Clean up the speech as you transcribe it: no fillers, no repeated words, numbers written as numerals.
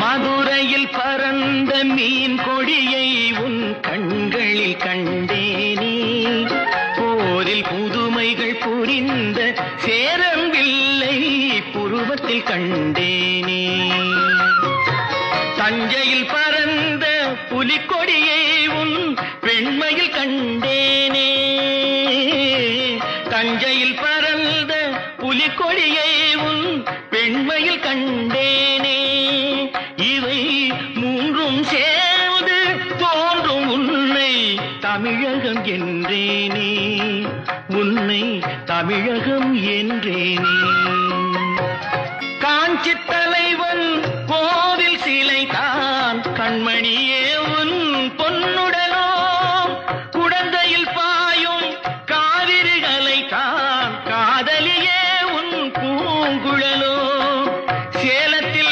மதுரையில் பறந்த மீன் கொடியை உன் கண்களில் கண்டேனே. போரில் புதுமைகள் புரிந்த சேரம்பில்லை புருவத்தில் கண்டேனே. தஞ்சையில் பறந்த புலிக்கொடியை உன் பெண்மையில் கண்டேனே. தஞ்சையில் பறந்த புலிக்கொடியை உன் பெண்மையில் கண்டேனே. இவை மூன்றும் சேர்ந்து தோன்றும் உன்னை தமிழகம் என்றேனே. உன்னை தமிழகம் என்றேனே.